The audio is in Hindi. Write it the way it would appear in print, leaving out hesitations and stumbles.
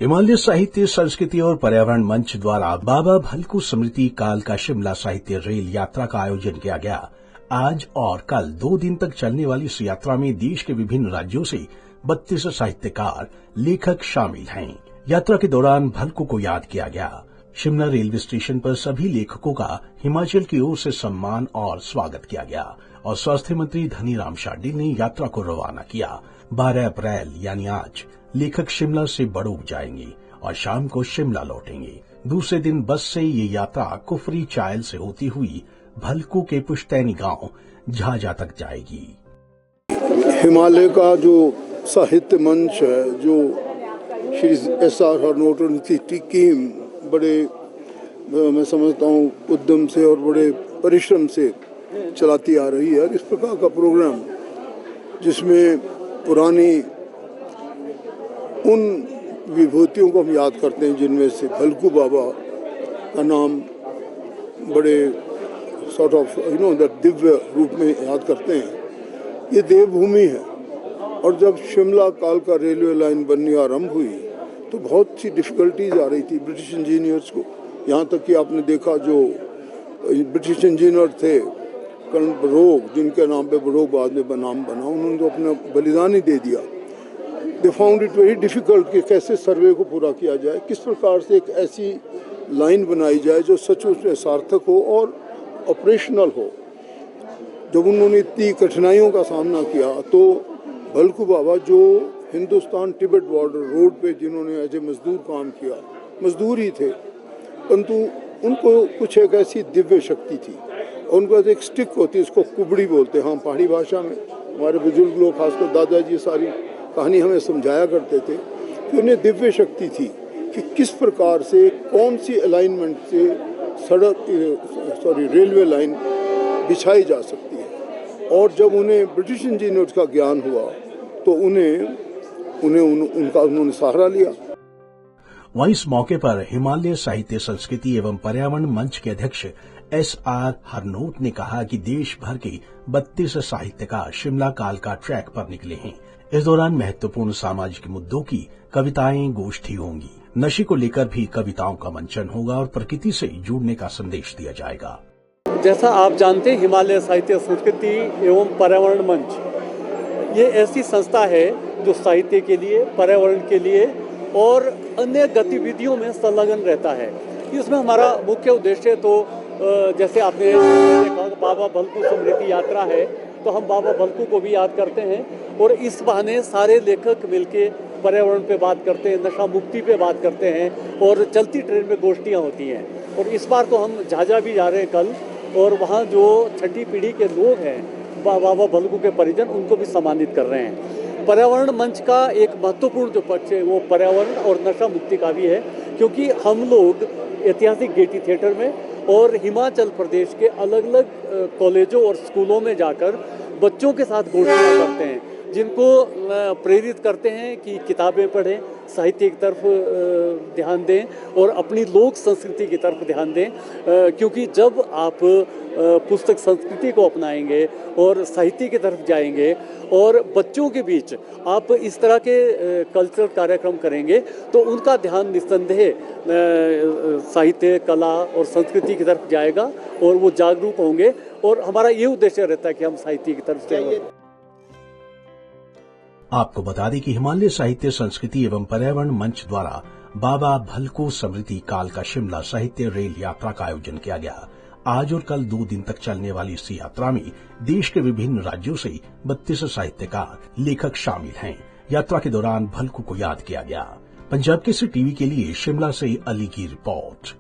हिमालय साहित्य संस्कृति और पर्यावरण मंच द्वारा बाबा भलकू स्मृति काल का शिमला साहित्य रेल यात्रा का आयोजन किया गया। आज और कल 2 दिन तक चलने वाली इस यात्रा में देश के विभिन्न राज्यों से 32 साहित्यकार, लेखक शामिल हैं। यात्रा के दौरान भलकू को याद किया गया। शिमला रेलवे स्टेशन पर सभी लेखकों का हिमाचल की ओर से सम्मान और स्वागत किया गया और स्वास्थ्य मंत्री धनीराम शार्डिल ने यात्रा को रवाना किया। 12 अप्रैल यानी आज लेखक शिमला से बड़ोग जाएंगे और शाम को शिमला लौटेंगे। दूसरे दिन बस से ये यात्रा कुफरी चायल से होती हुई भलकू के पुश्तैनी गांव झाझा तक जाएगी। हिमालय का जो साहित्य मंच है, जो श्री SR हरनोट उनकी टीम बड़े मैं समझता हूँ उद्यम से और बड़े परिश्रम से चलाती आ रही है। इस प्रकार का प्रोग्राम जिसमें पुरानी उन विभूतियों को हम याद करते हैं, जिनमें से भलकू बाबा का नाम बड़े सॉर्ट ऑफ दिव्य रूप में याद करते हैं। ये देवभूमि है और जब शिमला कालका रेलवे लाइन बननी आरंभ हुई तो बहुत सी डिफिकल्टीज आ रही थी ब्रिटिश इंजीनियर्स को। यहाँ तक कि आपने देखा जो ब्रिटिश इंजीनियर थे कर्नल बरोग, जिनके नाम पे बरोग बाद में नाम बना, उन्होंने तो अपना बलिदान ही दे दिया। They found it very difficult कि कैसे सर्वे को पूरा किया जाए, किस प्रकार से एक ऐसी लाइन बनाई जाए जो सचमुच में सार्थक हो और ऑपरेशनल हो। जब उन्होंने इतनी कठिनाइयों का सामना किया तो भलकू बाबा, जो हिंदुस्तान तिब्बत बॉर्डर रोड पे जिन्होंने एज ए मजदूर काम किया, मजदूर ही थे, परंतु उनको कुछ एक ऐसी दिव्य शक्ति थी। उनको एक स्टिक होती है, इसको कुबड़ी बोलते हैं, हाँ पहाड़ी भाषा में। हमारे बुजुर्ग लोग, खासकर दादाजी, सारी कहानी हमें समझाया करते थे कि उन्हें दिव्य शक्ति थी कि किस प्रकार से कौन सी अलाइनमेंट से रेलवे लाइन बिछाई जा सकती है। और जब उन्हें ब्रिटिश इंजीनियर्स का ज्ञान हुआ तो उन्होंने सहारा लिया। वहीं इस मौके पर हिमालय साहित्य संस्कृति एवं पर्यावरण मंच के अध्यक्ष SR हरनोट ने कहा कि देश भर के 32 साहित्यकार शिमला काल का ट्रैक पर निकले हैं। इस दौरान महत्वपूर्ण सामाजिक मुद्दों की कविताएं, गोष्ठी होंगी। नशे को लेकर भी कविताओं का मंचन होगा और प्रकृति से जुड़ने का संदेश दिया जाएगा। जैसा आप जानते हैं, हिमालय साहित्य संस्कृति एवं पर्यावरण मंच ये ऐसी संस्था है जो साहित्य के लिए, पर्यावरण के लिए और अन्य गतिविधियों में संलग्न रहता है। इसमें हमारा मुख्य उद्देश्य तो जैसे आपने कहा बाबा भलकू स्मृति यात्रा है, तो हम बाबा भलकू को भी याद करते हैं और इस बहाने सारे लेखक मिलके पर्यावरण पे बात करते हैं, नशा मुक्ति पे बात करते हैं और चलती ट्रेन में गोष्ठियाँ होती हैं। और इस बार तो हम झाझा भी जा रहे हैं कल, और वहाँ जो छठी पीढ़ी के लोग हैं, बाबा भलकू के परिजन, उनको भी सम्मानित कर रहे हैं। पर्यावरण मंच का एक महत्वपूर्ण जो पक्ष है वो पर्यावरण और नशा मुक्ति का भी है, क्योंकि हम लोग ऐतिहासिक गेटी थिएटर में और हिमाचल प्रदेश के अलग अलग कॉलेजों और स्कूलों में जाकर बच्चों के साथ गोष्ठियाँ करते हैं, जिनको प्रेरित करते हैं कि किताबें पढ़ें, साहित्य की तरफ ध्यान दें और अपनी लोक संस्कृति की तरफ ध्यान दें। क्योंकि जब आप पुस्तक संस्कृति को अपनाएंगे और साहित्य की तरफ जाएंगे और बच्चों के बीच आप इस तरह के कल्चरल कार्यक्रम करेंगे तो उनका ध्यान निस्संदेह साहित्य, कला और संस्कृति की तरफ जाएगा और वो जागरूक होंगे। और हमारा ये उद्देश्य रहता है कि हम साहित्य की तरफ जाएंगे। आपको बता दें कि हिमालय साहित्य संस्कृति एवं पर्यावरण मंच द्वारा बाबा भलकू स्मृति काल का शिमला साहित्य रेल यात्रा का आयोजन किया गया। आज और कल 2 दिन तक चलने वाली इस यात्रा में देश के विभिन्न राज्यों से 32 साहित्यकार, लेखक शामिल हैं। यात्रा के दौरान भलकू को याद किया गया। पंजाब केसरी टीवी के लिए शिमला से अली की रिपोर्ट।